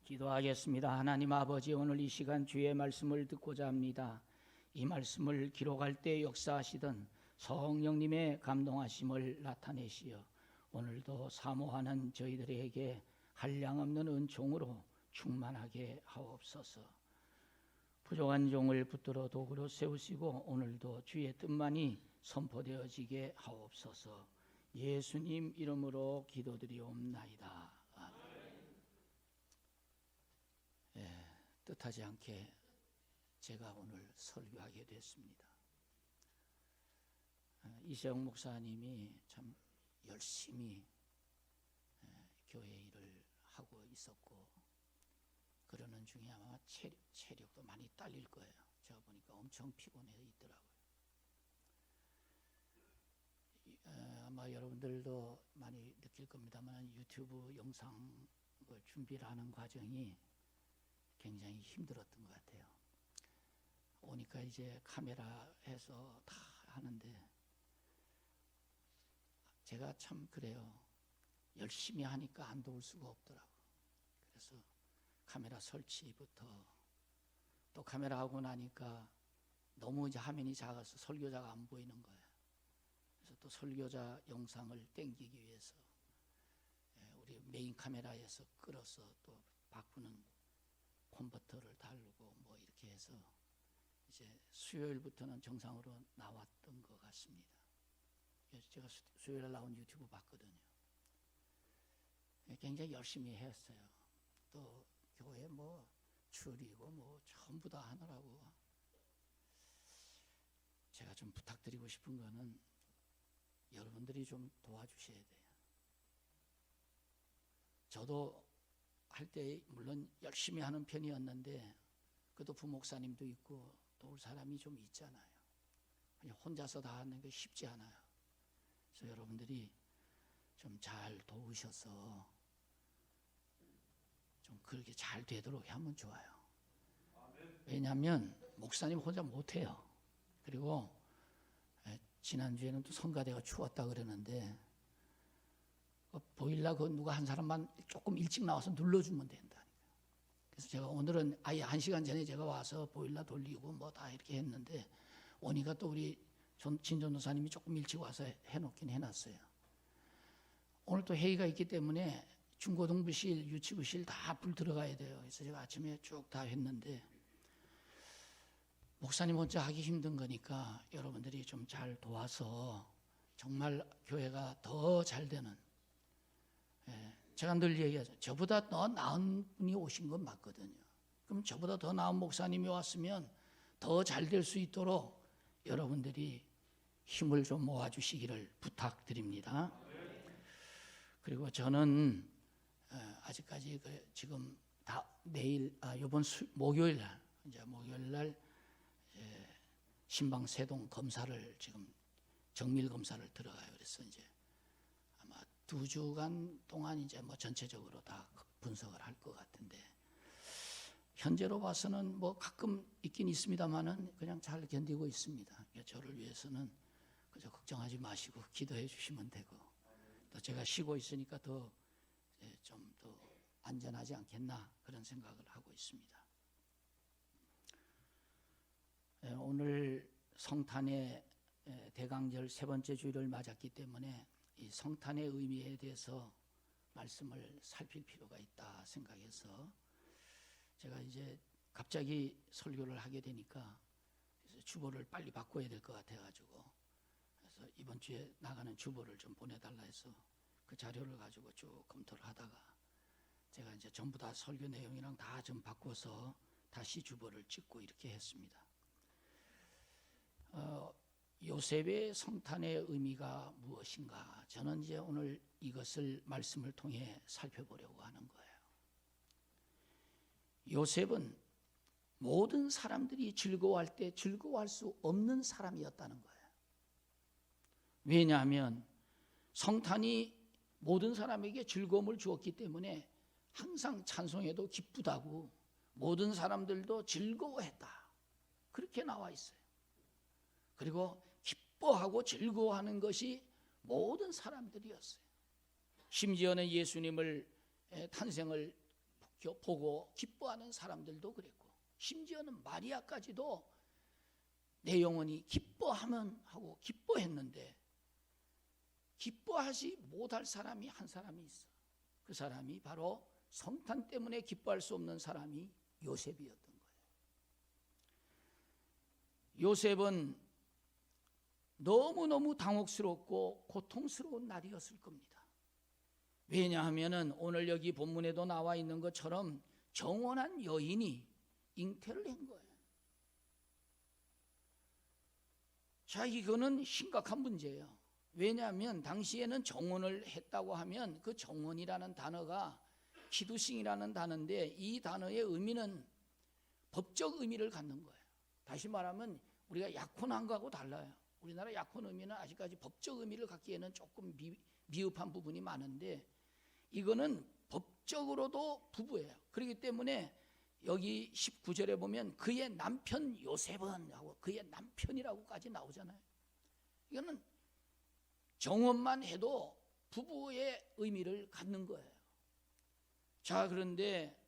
기도하겠습니다. 하나님 아버지, 오늘 이 시간 주의 말씀을 듣고자 합니다. 이 말씀을 기록할 때 역사하시던 성령님의 감동하심을 나타내시어 오늘도 사모하는 저희들에게 한량없는 은총으로 충만하게 하옵소서. 부족한 종을 붙들어 도구로 세우시고 오늘도 주의 뜻만이 선포되어지게 하옵소서. 예수님 이름으로 기도드리옵나이다. 뜻하지 않게 제가 오늘 설교하게 됐습니다. 이세영 목사님이 참 열심히 교회 일을 하고 있었고, 그러는 중에 아마 체력도 많이 딸릴 거예요. 제가 보니까 엄청 피곤해 있더라고요. 아마 여러분들도 많이 느낄 겁니다만 유튜브 영상 준비를 하는 과정이 굉장히 힘들었던 것 같아요. 오니까 이제 카메라에서 다 하는데 제가 참 그래요. 열심히 하니까 안 도울 수가 없더라고요. 그래서 카메라 설치부터 또 카메라 하고 나니까 너무 이제 화면이 작아서 설교자가 안 보이는 거예요. 그래서 또 설교자 영상을 땡기기 위해서 우리 메인 카메라에서 끌어서 또 바꾸는 콘버터를 달고 뭐 이렇게 해서 이제 수요일부터는 정상으로 나왔던 것 같습니다. 그래서 제가 수요일에 나온 유튜브 봤거든요. 굉장히 열심히 했어요. 또 교회 뭐 줄이고 뭐 전부 다 하느라고. 제가 좀 부탁드리고 싶은 거는 여러분들이 좀 도와주셔야 돼요. 저도 할 때 물론 열심히 하는 편이었는데 그래도 부목사님도 있고 도울 사람이 좀 있잖아요. 그냥 혼자서 다 하는 게 쉽지 않아요. 그래서 여러분들이 좀 잘 도우셔서 좀 그렇게 잘 되도록 하면 좋아요. 왜냐하면 목사님 혼자 못해요. 그리고 지난주에는 또 성가대가 추웠다 그러는데 보일러 그 누가 한 사람만 조금 일찍 나와서 눌러주면 된다니까요. 그래서 제가 오늘은 아예 1시간 전에 제가 와서 보일러 돌리고 뭐 다 이렇게 했는데 오니까 또 우리 진전도사님이 조금 일찍 와서 해놓긴 해놨어요. 오늘 또 회의가 있기 때문에 중고등부실, 유치부실 다 불 들어가야 돼요. 그래서 제가 아침에 쭉 다 했는데 목사님 혼자 하기 힘든 거니까 여러분들이 좀 잘 도와서 정말 교회가 더 잘 되는, 제가 늘 얘기하죠. 저보다 더 나은 분이 오신 건 맞거든요. 그럼 저보다 더 나은 목사님이 왔으면 더 잘 될 수 있도록 여러분들이 힘을 좀 모아주시기를 부탁드립니다. 그리고 저는 아직까지 지금 다 내일 이번 목요일 날 이제 목요일 날 신방 세동 검사를 지금 정밀 검사를 들어가요. 그래서 이제 아마 2주간 동안 이제 뭐 전체적으로 다 분석을 할 것 같은데 현재로 봐서는 뭐 가끔 있긴 있습니다만은 그냥 잘 견디고 있습니다. 그러니까 저를 위해서는 그저 걱정하지 마시고 기도해 주시면 되고, 또 제가 쉬고 있으니까 더 좀 더 안전하지 않겠나 그런 생각을 하고 있습니다. 오늘 성탄의 대강절 3번째 주일을 맞았기 때문에 이 성탄의 의미에 대해서 말씀을 살필 필요가 있다 생각해서 제가 이제 갑자기 설교를 하게 되니까 그래서 주보를 빨리 바꿔야 될 것 같아가지고 그래서 이번 주에 나가는 주보를 좀 보내달라 해서 그 자료를 가지고 쭉 검토를 하다가 제가 이제 전부 다 설교 내용이랑 다 좀 바꿔서 다시 주보를 찍고 이렇게 했습니다. 요셉의 성탄의 의미가 무엇인가? 저는 이제 오늘 이것을 말씀을 통해 살펴보려고 하는 거예요. 요셉은 모든 사람들이 즐거워할 때 즐거워할 수 없는 사람이었다는 거예요. 왜냐하면 성탄이 모든 사람에게 즐거움을 주었기 때문에 항상 찬송해도 기쁘다고 모든 사람들도 즐거워했다. 그렇게 나와 있어요. 그리고 기뻐하고 즐거워하는 것이 모든 사람들이었어요. 심지어는 예수님을 탄생을 보고 기뻐하는 사람들도 그랬고, 심지어는 마리아까지도 내 영혼이 기뻐하면 하고 기뻐했는데, 기뻐하지 못할 사람이 한 사람이 있어. 그 사람이 바로 성탄 때문에 기뻐할 수 없는 사람이 요셉이었던 거예요. 요셉은 너무너무 당혹스럽고 고통스러운 날이었을 겁니다. 왜냐하면 오늘 여기 본문에도 나와 있는 것처럼 정혼한 여인이 잉태를 한 거예요. 자, 이거는 심각한 문제예요. 왜냐하면 당시에는 정혼을 했다고 하면 그 정혼이라는 단어가 키두싱이라는 단어인데, 이 단어의 의미는 법적 의미를 갖는 거예요. 다시 말하면 우리가 약혼한 거하고 달라요. 우리나라 약혼 의미는 아직까지 법적 의미를 갖기에는 조금 미흡한 부분이 많은데, 이거는 법적으로도 부부예요. 그렇기 때문에 여기 19절에 보면 그의 남편 요셉은 하고 그의 남편이라고까지 나오잖아요. 이거는 정혼만 해도 부부의 의미를 갖는 거예요. 자, 그런데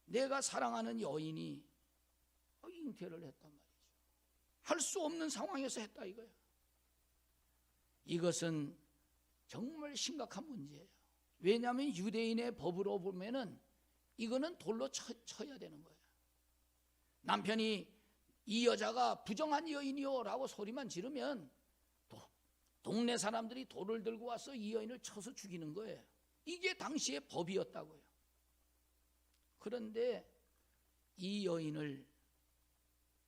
내가 사랑하는 여인이 잉태를 했단 말이죠. 할 수 없는 상황에서 했다 이거예요. 이것은 정말 심각한 문제예요. 왜냐하면 유대인의 법으로 보면은 이거는 돌로 쳐야 되는 거예요. 남편이 이 여자가 부정한 여인이요 라고 소리만 지르면 동네 사람들이 돌을 들고 와서 이 여인을 쳐서 죽이는 거예요. 이게 당시의 법이었다고요. 그런데 이 여인을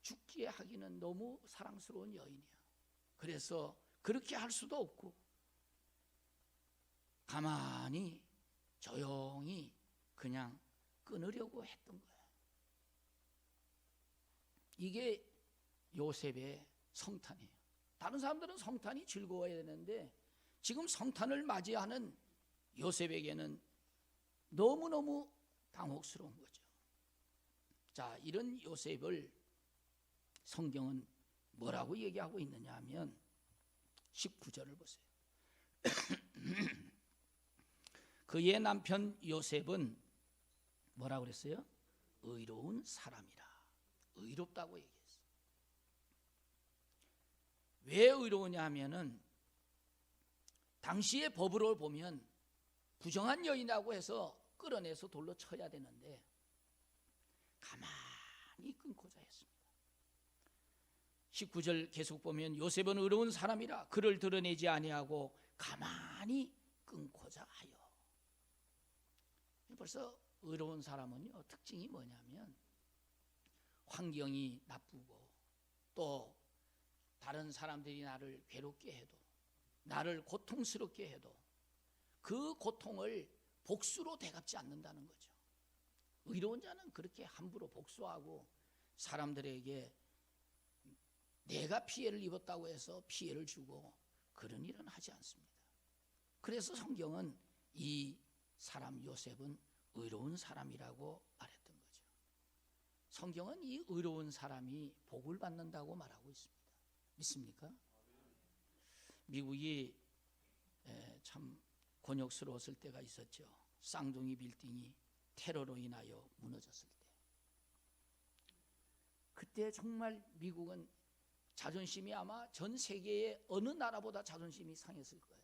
죽게 하기는 너무 사랑스러운 여인이야. 그래서 그렇게 할 수도 없고 가만히 조용히 그냥 끊으려고 했던 거예요. 이게 요셉의 성탄이에요. 다른 사람들은 성탄이 즐거워야 되는데 지금 성탄을 맞이하는 요셉에게는 너무너무 당혹스러운 거죠. 자, 이런 요셉을 성경은 뭐라고 얘기하고 있느냐 하면 19절을 보세요. 그의 남편 요셉은 뭐라고 그랬어요? 의로운 사람이라. 의롭다고 얘기했어요. 왜 의로우냐 하면은 당시의 법으로 보면 부정한 여인이라고 해서 끌어내서 돌로 쳐야 되는데 가만히 끊고자 했습니다. 19절 계속 보면 요셉은 의로운 사람이라 그를 드러내지 아니하고 가만히 끊고자 하여. 벌써 의로운 사람은요, 특징이 뭐냐면 환경이 나쁘고 또 다른 사람들이 나를 괴롭게 해도 나를 고통스럽게 해도 그 고통을 복수로 대갚지 않는다는 거죠. 의로운 자는 그렇게 함부로 복수하고 사람들에게 내가 피해를 입었다고 해서 피해를 주고 그런 일은 하지 않습니다. 그래서 성경은 이 사람 요셉은 의로운 사람이라고 말했던 거죠. 성경은 이 의로운 사람이 복을 받는다고 말하고 있습니다. 믿습니까? 미국이 참 곤욕스러웠을 때가 있었죠. 쌍둥이 빌딩이 테러로 인하여 무너졌을 때. 그때 정말 미국은 자존심이 아마 전 세계의 어느 나라보다 자존심이 상했을 거예요.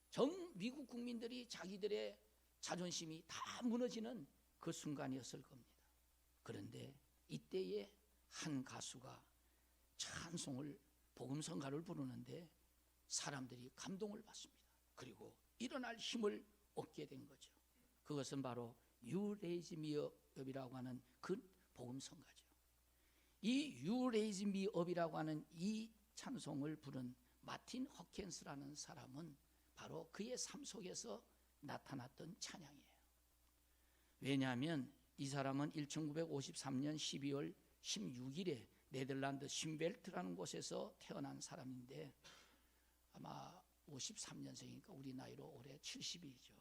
전 미국 국민들이 자기들의 자존심이 다 무너지는 그 순간이었을 겁니다. 그런데 이때에 한 가수가 찬송을 복음성가를 부르는데 사람들이 감동을 받습니다. 그리고 일어날 힘을 얻게 된 거죠. 그것은 바로 You Raise Me Up이라고 하는 그 복음성가죠. 이 You Raise Me Up이라고 하는 이 찬송을 부른 마틴 허켄스라는 사람은 바로 그의 삶 속에서 나타났던 찬양이에요. 왜냐하면 이 사람은 1953년 12월 16일에 네덜란드 쉰벨트라는 곳에서 태어난 사람인데 아마 53년생이니까 우리 나이로 올해 70이죠.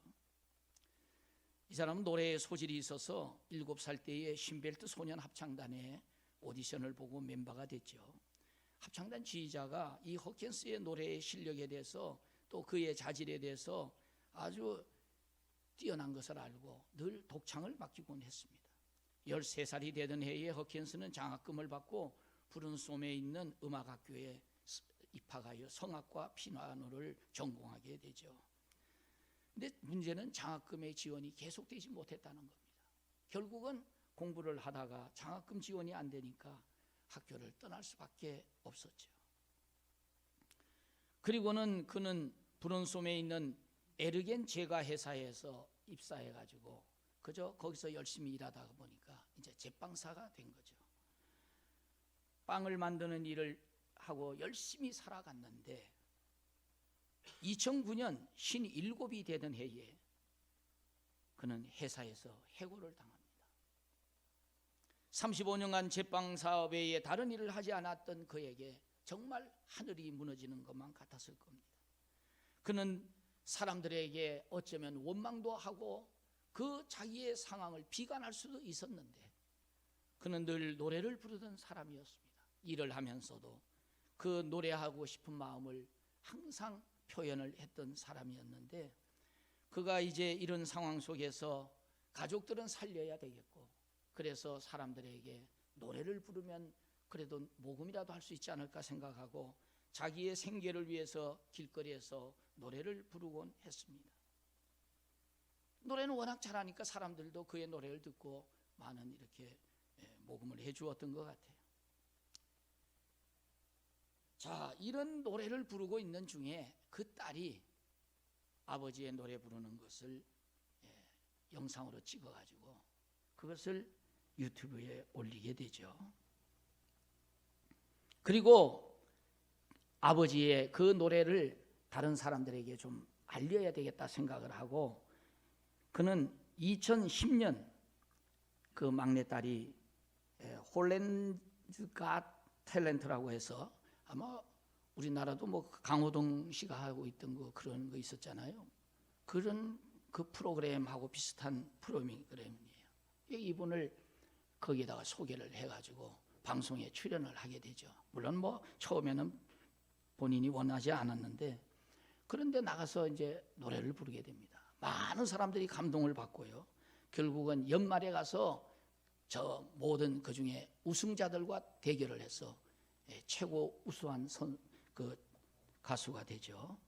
이 사람은 노래에 소질이 있어서 7살 때에 쉰벨트 소년 합창단에 오디션을 보고 멤버가 됐죠. 합창단 지휘자가 이 허켄스의 노래의 실력에 대해서 또 그의 자질에 대해서 아주 뛰어난 것을 알고 늘 독창을 맡기곤 했습니다. 13살이 되던 해에 허킨스는 장학금을 받고 브룬솜에 있는 음악학교에 입학하여 성악과 피아노를 전공하게 되죠. 근데 문제는 장학금의 지원이 계속되지 못했다는 겁니다. 결국은 공부를 하다가 장학금 지원이 안 되니까 학교를 떠날 수밖에 없었죠. 그리고는 그는 브룬솜에 있는 에르겐 제과 회사에서 입사해가지고 그저 거기서 열심히 일하다가 보니까 이제 제빵사가 된 거죠. 빵을 만드는 일을 하고 열심히 살아갔는데 2009년 57이 되던 해에 그는 회사에서 해고를 당합니다. 35년간 제빵 사업 외에 다른 일을 하지 않았던 그에게 정말 하늘이 무너지는 것만 같았을 겁니다. 그는 사람들에게 어쩌면 원망도 하고 그 자기의 상황을 비관할 수도 있었는데 그는 늘 노래를 부르던 사람이었습니다. 일을 하면서도 그 노래하고 싶은 마음을 항상 표현을 했던 사람이었는데 그가 이제 이런 상황 속에서 가족들은 살려야 되겠고 그래서 사람들에게 노래를 부르면 그래도 모금이라도 할 수 있지 않을까 생각하고 자기의 생계를 위해서 길거리에서 노래를 부르곤 했습니다. 노래는 워낙 잘하니까 사람들도 그의 노래를 듣고 많은 이렇게 모금을 해 주었던 것 같아요. 자, 이런 노래를 부르고 있는 중에 그 딸이 아버지의 노래 부르는 것을 영상으로 찍어가지고 그것을 유튜브에 올리게 되죠. 그리고 아버지의 그 노래를 다른 사람들에게 좀 알려야 되겠다 생각을 하고 그는 2010년 그 막내딸이 홀랜드 갓 탤런트라고 해서 아마 우리나라도 뭐 강호동 씨가 하고 있던 거 그런 거 있었잖아요. 그런 그 프로그램하고 비슷한 프로그램이에요. 이분을 거기에다가 소개를 해가지고 방송에 출연을 하게 되죠. 물론 뭐 처음에는 본인이 원하지 않았는데 그런데 나가서 이제 노래를 부르게 됩니다. 많은 사람들이 감동을 받고요. 결국은 연말에 가서 저 모든 그 중에 우승자들과 대결을 해서 최고 우수한 그 가수가 되죠.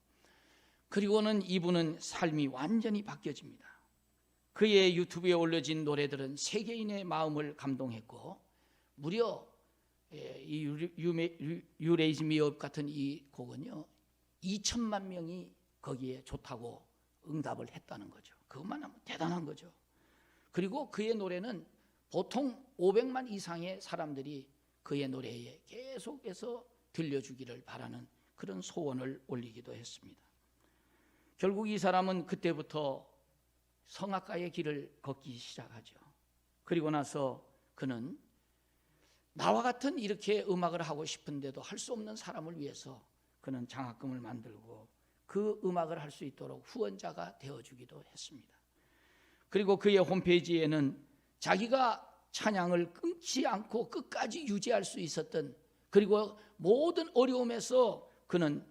그리고는 이분은 삶이 완전히 바뀌어집니다. 그의 유튜브에 올려진 노래들은 세계인의 마음을 감동했고 무려 이 You Raise Me Up 같은 이 곡은요 2천만 명이 거기에 좋다고 응답을 했다는 거죠. 그것만 하면 대단한 거죠. 그리고 그의 노래는 보통 500만 이상의 사람들이 그의 노래에 계속해서 들려주기를 바라는 그런 소원을 올리기도 했습니다. 결국 이 사람은 그때부터 성악가의 길을 걷기 시작하죠. 그리고 나서 그는 나와 같은 이렇게 음악을 하고 싶은데도 할 수 없는 사람을 위해서 그는 장학금을 만들고 그 음악을 할 수 있도록 후원자가 되어주기도 했습니다. 그리고 그의 홈페이지에는 자기가 찬양을 끊지 않고 끝까지 유지할 수 있었던 그리고 모든 어려움에서 그는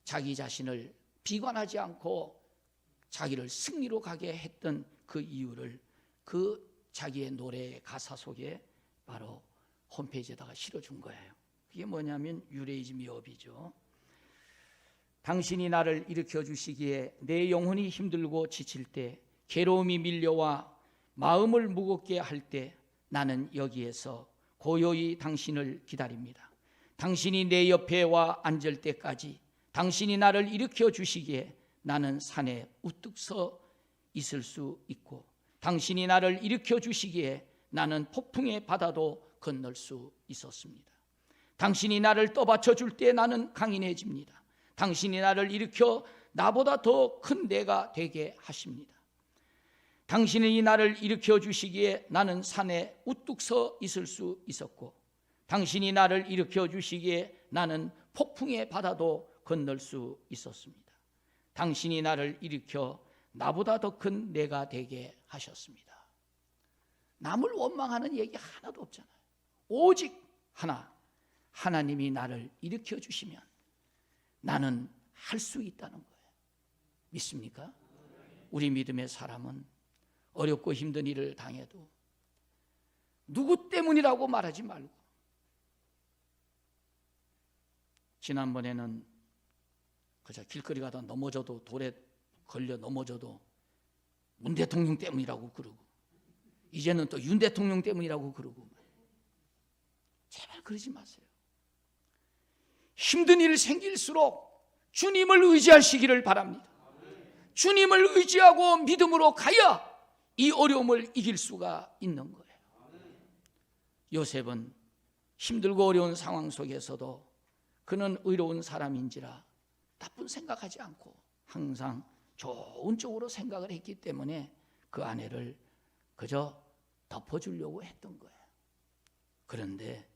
자기 자신을 비관하지 않고 자기를 승리로 가게 했던 그 이유를 그 자기의 노래의 가사 속에 바로 홈페이지에다가 실어준 거예요. 그게 뭐냐면 You Raise Me Up이죠. 당신이 나를 일으켜 주시기에 내 영혼이 힘들고 지칠 때 괴로움이 밀려와 마음을 무겁게 할 때 나는 여기에서 고요히 당신을 기다립니다. 당신이 내 옆에 와 앉을 때까지 당신이 나를 일으켜 주시기에 나는 산에 우뚝 서 있을 수 있고 당신이 나를 일으켜 주시기에 나는 폭풍의 바다도 건널 수 있었습니다. 당신이 나를 떠받쳐 줄 때 나는 강인해집니다. 당신이 나를 일으켜 나보다 더 큰 내가 되게 하십니다. 당신이 나를 일으켜 주시기에 나는 산에 우뚝 서 있을 수 있었고 당신이 나를 일으켜 주시기에 나는 폭풍의 바다도 건널 수 있었습니다. 당신이 나를 일으켜 나보다 더 큰 내가 되게 하셨습니다. 남을 원망하는 얘기 하나도 없잖아요. 오직 하나, 하나님이 나를 일으켜 주시면 나는 할 수 있다는 거예요. 믿습니까? 우리 믿음의 사람은 어렵고 힘든 일을 당해도 누구 때문이라고 말하지 말고, 지난번에는 그저 길거리 가다 넘어져도, 돌에 걸려 넘어져도 문 대통령 때문이라고 그러고, 이제는 또 윤 대통령 때문이라고 그러고. 제발 그러지 마세요. 힘든 일 생길수록 주님을 의지하시기를 바랍니다. 주님을 의지하고 믿음으로 가야 이 어려움을 이길 수가 있는 거예요. 요셉은 힘들고 어려운 상황 속에서도 그는 의로운 사람인지라 나쁜 생각하지 않고 항상 좋은 쪽으로 생각을 했기 때문에 그 아내를 그저 덮어주려고 했던 거예요. 그런데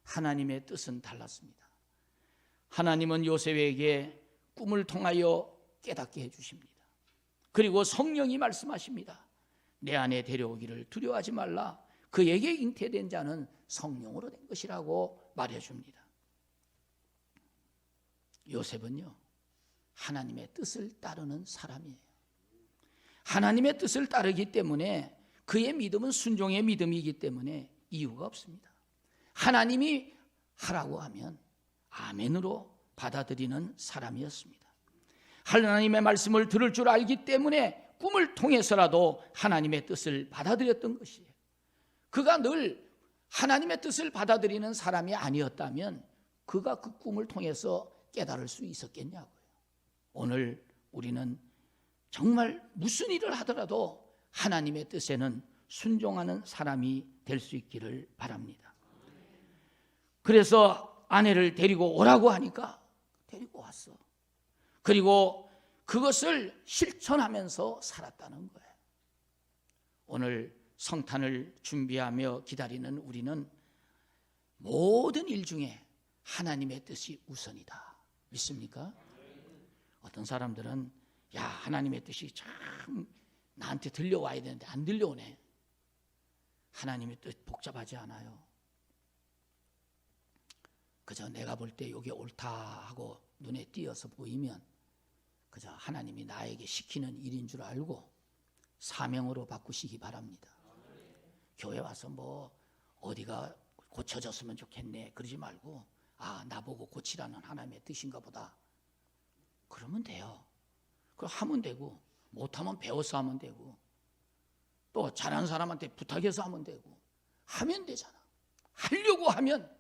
하나님의 뜻은 달랐습니다. 하나님은 요셉에게 꿈을 통하여 깨닫게 해주십니다. 그리고 성령이 말씀하십니다. 내 아내 데려오기를 두려워하지 말라. 그에게 잉태된 자는 성령으로 된 것이라고 말해줍니다. 요셉은요, 하나님의 뜻을 따르는 사람이에요. 하나님의 뜻을 따르기 때문에 그의 믿음은 순종의 믿음이기 때문에 이유가 없습니다. 하나님이 하라고 하면 아멘으로 받아들이는 사람이었습니다. 하나님의 말씀을 들을 줄 알기 때문에 꿈을 통해서라도 하나님의 뜻을 받아들였던 것이에요. 그가 늘 하나님의 뜻을 받아들이는 사람이 아니었다면 그가 그 꿈을 통해서 깨달을 수 있었겠냐고요. 오늘 우리는 정말 무슨 일을 하더라도 하나님의 뜻에는 순종하는 사람이 될 수 있기를 바랍니다. 그래서 아내를 데리고 오라고 하니까 데리고 왔어. 그리고 그것을 실천하면서 살았다는 거예요. 오늘 성탄을 준비하며 기다리는 우리는 모든 일 중에 하나님의 뜻이 우선이다. 믿습니까? 어떤 사람들은 야, 하나님의 뜻이 참 나한테 들려와야 되는데 안 들려오네. 하나님의 뜻 복잡하지 않아요. 그저 내가 볼 때 이게 옳다 하고 눈에 띄어서 보이면 그저 하나님이 나에게 시키는 일인 줄 알고 사명으로 바꾸시기 바랍니다. 교회 와서 뭐 어디가 고쳐졌으면 좋겠네 그러지 말고 아, 나보고 고치라는 하나님의 뜻인가 보다. 그러면 돼요. 그럼 하면 되고 못하면 배워서 하면 되고 또 잘하는 사람한테 부탁해서 하면 되고 하면 되잖아. 하려고 하면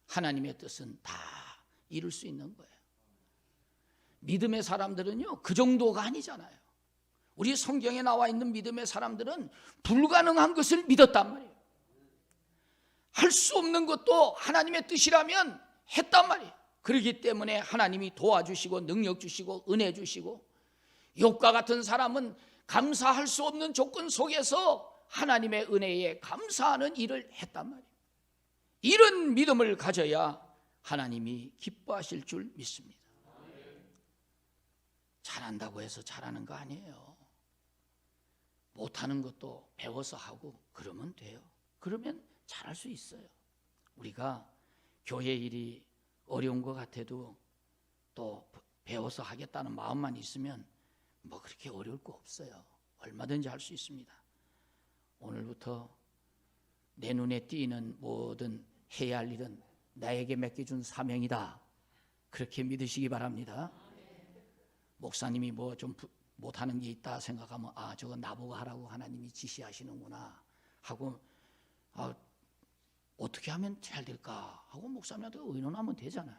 하나님의 뜻은 다 이룰 수 있는 거예요. 믿음의 사람들은요 그 정도가 아니잖아요. 우리 성경에 나와 있는 믿음의 사람들은 불가능한 것을 믿었단 말이에요. 할 수 없는 것도 하나님의 뜻이라면 했단 말이에요. 그렇기 때문에 하나님이 도와주시고 능력 주시고 은혜 주시고 욥과 같은 사람은 감사할 수 없는 조건 속에서 하나님의 은혜에 감사하는 일을 했단 말이에요. 이런 믿음을 가져야 하나님이 기뻐하실 줄 믿습니다. 잘한다고 해서 잘하는 거 아니에요. 못하는 것도 배워서 하고 그러면 돼요. 그러면 잘할 수 있어요. 우리가 교회 일이 어려운 것 같아도 또 배워서 하겠다는 마음만 있으면 뭐 그렇게 어려울 거 없어요. 얼마든지 할 수 있습니다. 오늘부터 내 눈에 띄는 모든 해야 할 일은 나에게 맡겨준 사명이다. 그렇게 믿으시기 바랍니다. 목사님이 뭐 좀 못하는 게 있다 생각하면 아, 저거 나보고 하라고 하나님이 지시하시는구나 하고 아, 어떻게 하면 잘 될까 하고 목사님한테 의논하면 되잖아요.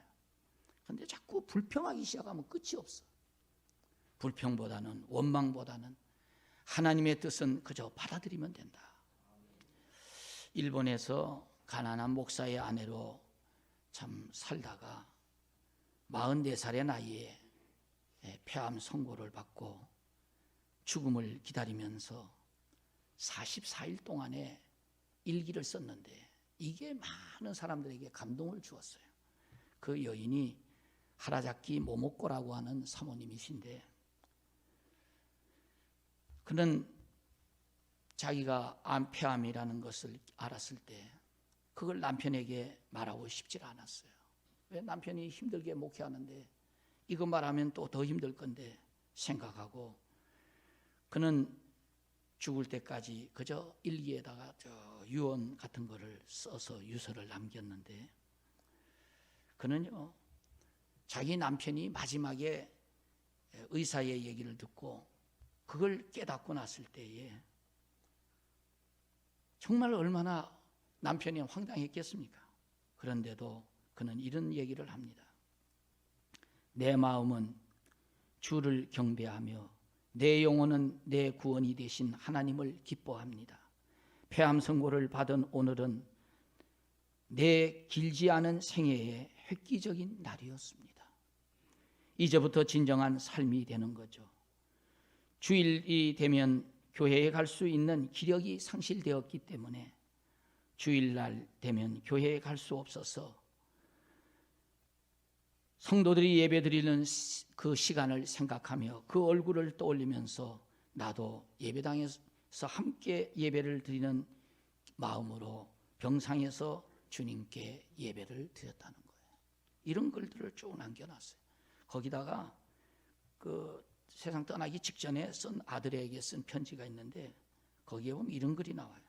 그런데 자꾸 불평하기 시작하면 끝이 없어. 불평보다는 원망보다는 하나님의 뜻은 그저 받아들이면 된다. 일본에서 가난한 목사의 아내로 참 살다가 44살의 나이에 폐암 선고를 받고 죽음을 기다리면서 44일 동안에 일기를 썼는데 이게 많은 사람들에게 감동을 주었어요. 그 여인이 하라자키 모모코라고 하는 사모님이신데 그는 자기가 폐암이라는 것을 알았을 때 그걸 남편에게 말하고 싶지 않았어요. 왜 남편이 힘들게 목회하는데 이거 말하면 또 더 힘들 건데 생각하고 그는 죽을 때까지 그저 일기에다가 저 유언 같은 거를 써서 유서를 남겼는데, 그는요 자기 남편이 마지막에 의사의 얘기를 듣고 그걸 깨닫고 났을 때에 정말 얼마나 남편이 황당했겠습니까? 그런데도 그는 이런 얘기를 합니다. 내 마음은 주를 경배하며 내 영혼은 내 구원이 되신 하나님을 기뻐합니다. 폐암 선고를 받은 오늘은 내 길지 않은 생애의 획기적인 날이었습니다. 이제부터 진정한 삶이 되는 거죠. 주일이 되면 교회에 갈 수 있는 기력이 상실되었기 때문에 주일날 되면 교회에 갈 수 없어서 성도들이 예배드리는 그 시간을 생각하며 그 얼굴을 떠올리면서 나도 예배당에서 함께 예배를 드리는 마음으로 병상에서 주님께 예배를 드렸다는 거예요. 이런 글들을 쭉 남겨놨어요. 거기다가 그 세상 떠나기 직전에 쓴 아들에게 쓴 편지가 있는데 거기에 보면 이런 글이 나와요.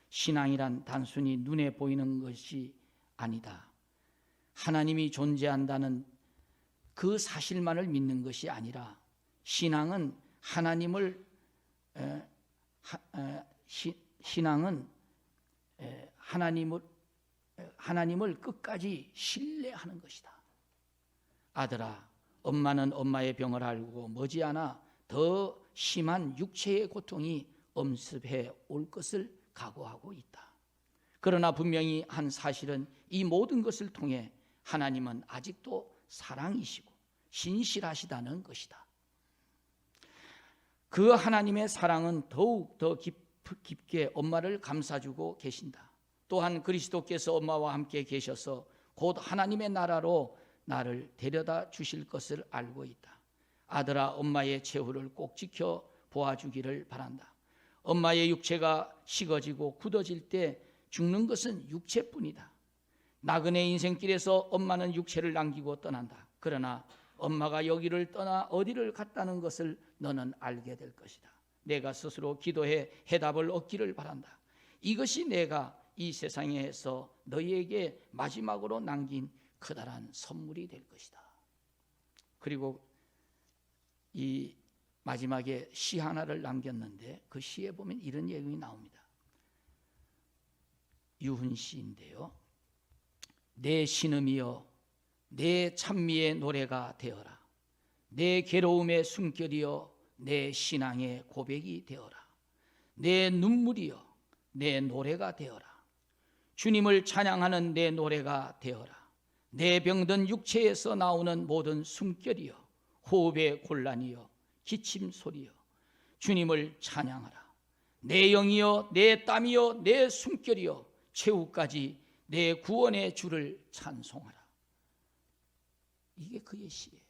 신앙이란 단순히 눈에 보이는 것이 아니다. 하나님이 존재한다는 그 사실만을 믿는 것이 아니라 신앙은 하나님을 끝까지 신뢰하는 것이다. 아들아, 엄마는 엄마의 병을 알고 머지않아 더 심한 육체의 고통이 엄습해 올 것을 각오하고 있다. 그러나 분명히 한 사실은 이 모든 것을 통해 하나님은 아직도 사랑이시고 신실하시다는 것이다. 그 하나님의 사랑은 더욱 더 깊게 엄마를 감싸주고 계신다. 또한 그리스도께서 엄마와 함께 계셔서 곧 하나님의 나라로 나를 데려다 주실 것을 알고 있다. 아들아, 엄마의 최후를 꼭 지켜 보아주기를 바란다. 엄마의 육체가 식어지고 굳어질 때 죽는 것은 육체뿐이다. 나그네 인생길에서 엄마는 육체를 남기고 떠난다. 그러나 엄마가 여기를 떠나 어디를 갔다는 것을 너는 알게 될 것이다. 내가 스스로 기도해 해답을 얻기를 바란다. 이것이 내가 이 세상에서 너희에게 마지막으로 남긴 커다란 선물이 될 것이다. 그리고 이 마지막에 시 하나를 남겼는데 그 시에 보면 이런 얘기 나옵니다. 유훈 시인데요. 내 신음이여 내 찬미의 노래가 되어라. 내 괴로움의 숨결이여 내 신앙의 고백이 되어라. 내 눈물이여 내 노래가 되어라. 주님을 찬양하는 내 노래가 되어라. 내 병든 육체에서 나오는 모든 숨결이여 호흡의 곤란이여 기침 소리여 주님을 찬양하라. 내 영이여 내 땀이여 내 숨결이여 최후까지 내 구원의 주를 찬송하라. 이게 그의 시예요.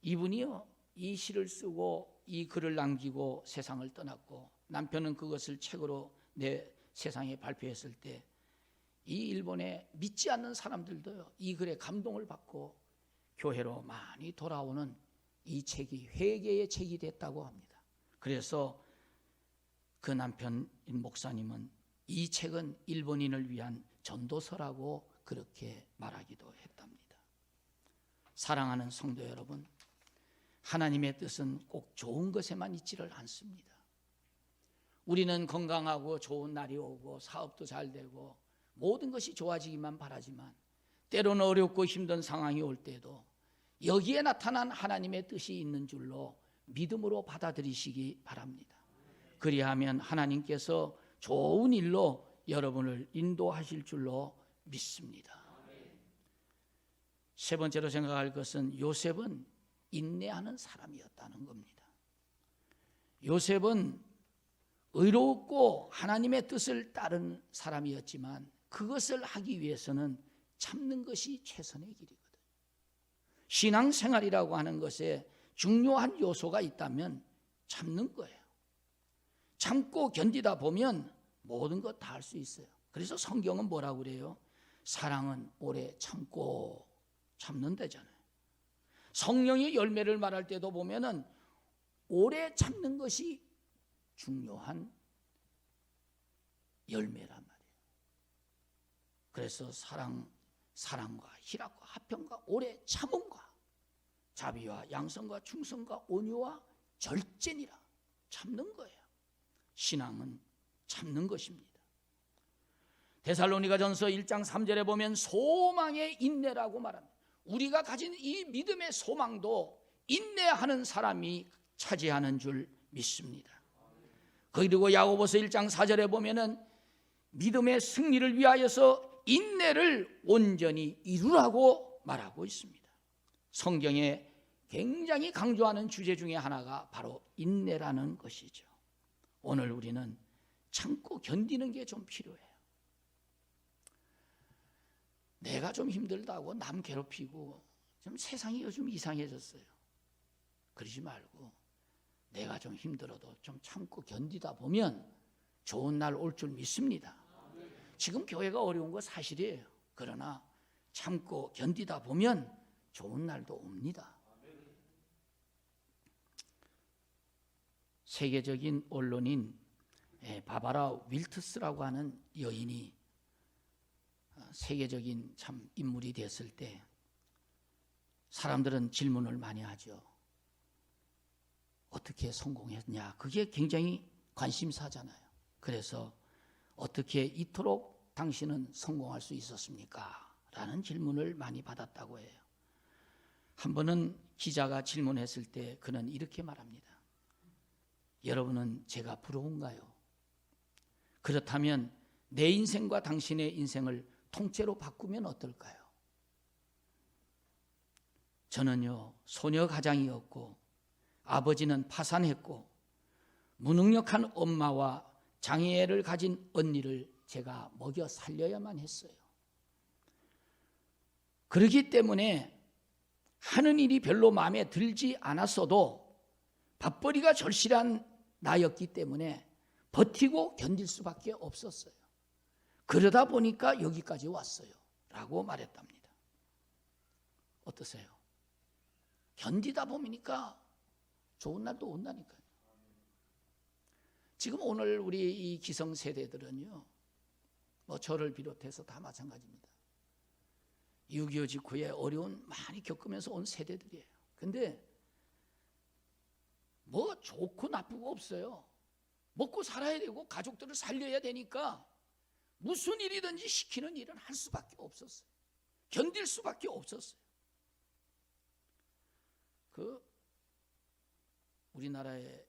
이분이요 이 시를 쓰고 이 글을 남기고 세상을 떠났고 남편은 그것을 책으로 내 세상에 발표했을 때 이 일본의 믿지 않는 사람들도요 이 글에 감동을 받고 교회로 많이 돌아오는 이 책이 회개의 책이 됐다고 합니다. 그래서 그 남편 목사님은 이 책은 일본인을 위한 전도서라고 그렇게 말하기도 했답니다. 사랑하는 성도 여러분, 하나님의 뜻은 꼭 좋은 것에만 있지를 않습니다. 우리는 건강하고 좋은 날이 오고 사업도 잘 되고 모든 것이 좋아지기만 바라지만 때로는 어렵고 힘든 상황이 올 때도 여기에 나타난 하나님의 뜻이 있는 줄로 믿음으로 받아들이시기 바랍니다. 그리하면 하나님께서 좋은 일로 여러분을 인도하실 줄로 믿습니다. 세 번째로 생각할 것은 요셉은 인내하는 사람이었다는 겁니다. 요셉은 의롭고 하나님의 뜻을 따른 사람이었지만 그것을 하기 위해서는 참는 것이 최선의 길이거든요. 신앙생활이라고 하는 것에 중요한 요소가 있다면 참는 거예요. 참고 견디다 보면 모든 것 다 할 수 있어요. 그래서 성경은 뭐라고 그래요? 사랑은 오래 참고 참는다잖아요. 성령의 열매를 말할 때도 보면은 오래 참는 것이 중요한 열매란 말이에요. 그래서 사랑과 희락과 화평과 오래 참음과 자비와 양성과 충성과 온유와 절제니라. 참는 거예요. 신앙은 참는 것입니다. 데살로니가전서 1장 3절에 보면 소망의 인내라고 말합니다. 우리가 가진 이 믿음의 소망도 인내하는 사람이 차지하는 줄 믿습니다. 그리고 야고보서 1장 4절에 보면은 믿음의 승리를 위하여서 인내를 온전히 이루라고 말하고 있습니다. 성경에 굉장히 강조하는 주제 중에 하나가 바로 인내라는 것이죠. 오늘 우리는 참고 견디는 게 좀 필요해요. 내가 좀 힘들다고 남 괴롭히고 좀 세상이 요즘 이상해졌어요. 그러지 말고 내가 좀 힘들어도 좀 참고 견디다 보면 좋은 날 올 줄 믿습니다. 지금 교회가 어려운 거 사실이에요. 그러나 참고 견디다 보면 좋은 날도 옵니다. 세계적인 언론인 바바라 윌트스라고 하는 여인이 세계적인 참 인물이 됐을 때 사람들은 질문을 많이 하죠. 어떻게 성공했냐? 그게 굉장히 관심사잖아요. 그래서 어떻게 이토록 당신은 성공할 수 있었습니까? 라는 질문을 많이 받았다고 해요. 한 번은 기자가 질문했을 때 그는 이렇게 말합니다. 여러분은 제가 부러운가요? 그렇다면 내 인생과 당신의 인생을 통째로 바꾸면 어떨까요? 저는요, 소녀 가장이었고 아버지는 파산했고 무능력한 엄마와 장애를 가진 언니를 제가 먹여 살려야만 했어요. 그렇기 때문에 하는 일이 별로 마음에 들지 않았어도 밥벌이가 절실한 나였기 때문에 버티고 견딜 수밖에 없었어요. 그러다 보니까 여기까지 왔어요. 라고 말했답니다. 어떠세요? 견디다 보니까 좋은 날도 온다니까요. 지금 오늘 우리 이 기성세대들은요, 뭐 저를 비롯해서 다 마찬가지입니다. 6.25 직후에 어려운 많이 겪으면서 온 세대들이에요. 근데 뭐 좋고 나쁘고 없어요. 먹고 살아야 되고 가족들을 살려야 되니까 무슨 일이든지 시키는 일은 할 수밖에 없었어요. 견딜 수밖에 없었어요. 우리나라의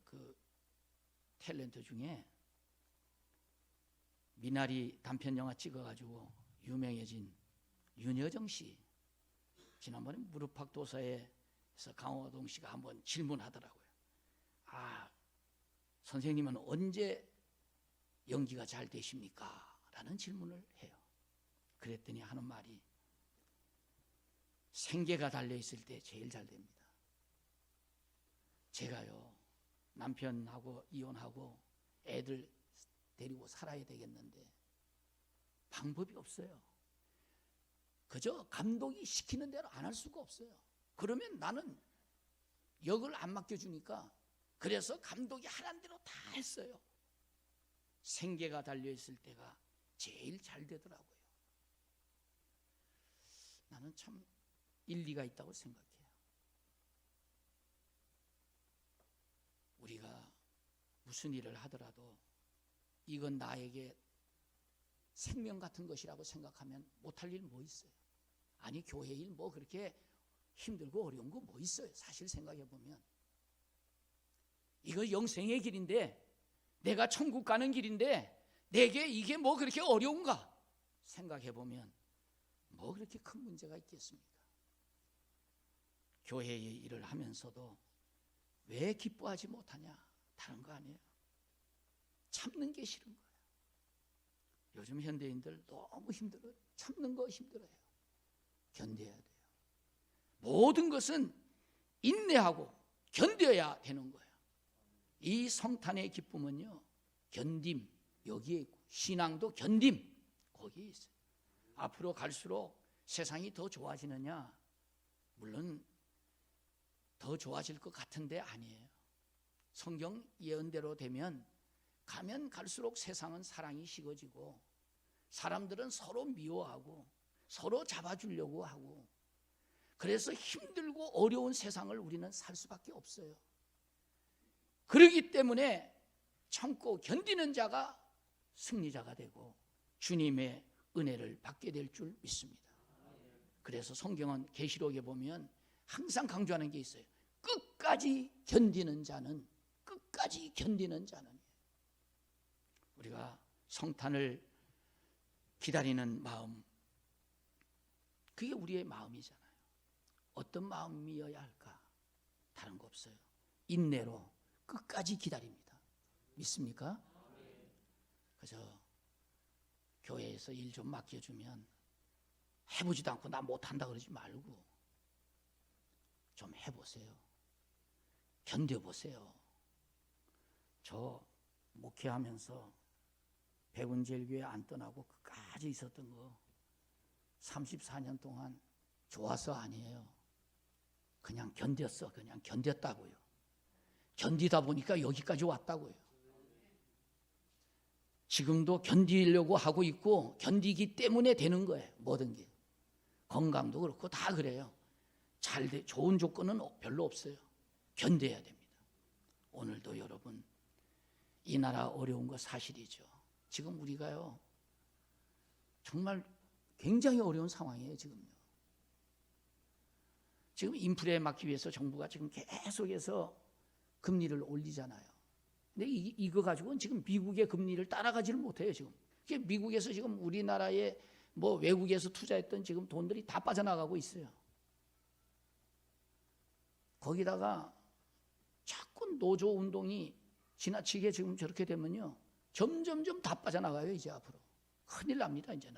그 탤런트 중에 미나리 단편 영화 찍어가지고 유명해진 윤여정 씨, 지난번에 무릎팍도사에서 강호동 씨가 한번 질문하더라고요. 선생님은 언제 연기가 잘 되십니까? 라는 질문을 해요. 그랬더니 하는 말이 생계가 달려있을 때 제일 잘 됩니다. 제가요, 남편하고 이혼하고 애들 데리고 살아야 되겠는데 방법이 없어요. 그저 감독이 시키는 대로 안 할 수가 없어요. 그러면 나는 역을 안 맡겨주니까 그래서 감독이 하라는 대로 다 했어요. 생계가 달려있을 때가 제일 잘 되더라고요. 나는 참 일리가 있다고 생각해요. 우리가 무슨 일을 하더라도 이건 나에게 생명 같은 것이라고 생각하면 못할 일 뭐 있어요? 아니 교회 일 뭐 그렇게 힘들고 어려운 거 뭐 있어요? 사실 생각해 보면 이거 영생의 길인데 내가 천국 가는 길인데 내게 이게 뭐 그렇게 어려운가? 생각해 보면 뭐 그렇게 큰 문제가 있겠습니까? 교회의 일을 하면서도 왜 기뻐하지 못하냐? 다른 거 아니에요. 참는 게 싫은 거예요. 요즘 현대인들 너무 힘들어요. 참는 거 힘들어요. 견뎌야 돼요. 모든 것은 인내하고 견뎌야 되는 거예요. 이 성탄의 기쁨은요, 견딤 여기에 있고 신앙도 견딤 거기에 있어요. 앞으로 갈수록 세상이 더 좋아지느냐? 물론 더 좋아질 것 같은데 아니에요. 성경 예언대로 되면 가면 갈수록 세상은 사랑이 식어지고 사람들은 서로 미워하고 서로 잡아주려고 하고 그래서 힘들고 어려운 세상을 우리는 살 수밖에 없어요. 그렇기 때문에 참고 견디는 자가 승리자가 되고 주님의 은혜를 받게 될 줄 믿습니다. 그래서 성경은 계시록에 보면 항상 강조하는 게 있어요. 끝까지 견디는 자는 우리가 성탄을 기다리는 마음, 그게 우리의 마음이잖아요. 어떤 마음이어야 할까? 다른 거 없어요. 인내로 끝까지 기다립니다. 믿습니까? 그래서 교회에서 일 좀 맡겨주면 해보지도 않고 나 못한다 그러지 말고 좀 해보세요. 견뎌보세요. 저 목회하면서 백운제일교회 안 떠나고 끝까지 있었던 거 34년 동안 좋아서 아니에요. 그냥 견뎠어. 그냥 견뎠다고요. 견디다 보니까 여기까지 왔다고요. 지금도 견디려고 하고 있고 견디기 때문에 되는 거예요. 모든 게. 건강도 그렇고 다 그래요. 좋은 조건은 별로 없어요. 견뎌야 됩니다. 오늘도 여러분 이 나라 어려운 거 사실이죠. 지금 우리가요 정말 굉장히 어려운 상황이에요. 지금요. 지금 인플레에 막기 위해서 정부가 지금 계속해서 금리를 올리잖아요. 근데 이거 가지고는 지금 미국의 금리를 따라가지를 못해요. 지금 미국에서 지금 우리나라에 뭐 외국에서 투자했던 지금 돈들이 다 빠져나가고 있어요. 거기다가 자꾸 노조 운동이 지나치게 지금 저렇게 되면요 점점점 다 빠져나가요. 이제 앞으로 큰일 납니다. 이제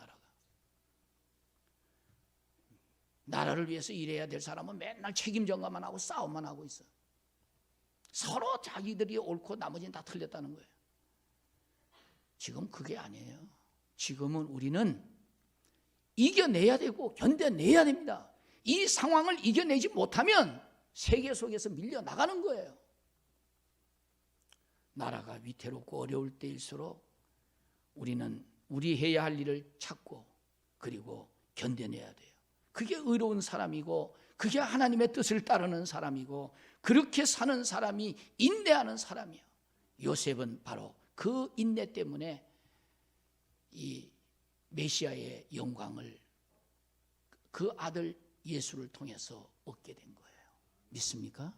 나라를 위해서 일해야 될 사람은 맨날 책임 전가만 하고 싸움만 하고 있어. 서로 자기들이 옳고 나머지는 다 틀렸다는 거예요. 지금 그게 아니에요. 지금은 우리는 이겨내야 되고 견뎌내야 됩니다. 이 상황을 이겨내지 못하면 세계 속에서 밀려나가는 거예요. 나라가 위태롭고 어려울 때일수록 우리는 우리 해야 할 일을 찾고 그리고 견뎌내야 돼요. 그게 의로운 사람이고 그게 하나님의 뜻을 따르는 사람이고 그렇게 사는 사람이 인내하는 사람이에요. 요셉은 바로 그 인내 때문에 이 메시아의 영광을 그 아들 예수를 통해서 얻게 된 거예요. 믿습니까?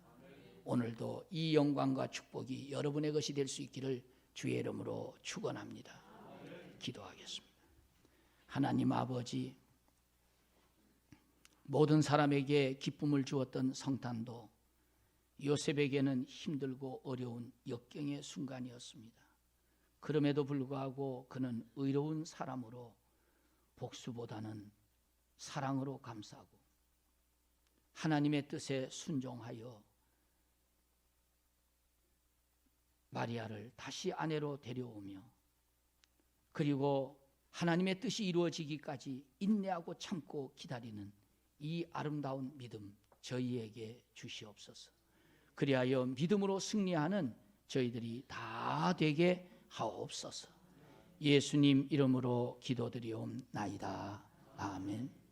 오늘도 이 영광과 축복이 여러분의 것이 될 수 있기를 주의 이름으로 축원합니다. 기도하겠습니다. 하나님 아버지, 모든 사람에게 기쁨을 주었던 성탄도 요셉에게는 힘들고 어려운 역경의 순간이었습니다. 그럼에도 불구하고 그는 의로운 사람으로 복수보다는 사랑으로 감싸고 하나님의 뜻에 순종하여 마리아를 다시 아내로 데려오며 그리고 하나님의 뜻이 이루어지기까지 인내하고 참고 기다리는 이 아름다운 믿음 저희에게 주시옵소서. 그리하여 믿음으로 승리하는 저희들이 다 되게 하옵소서. 예수님 이름으로 기도드리옵나이다. 아멘.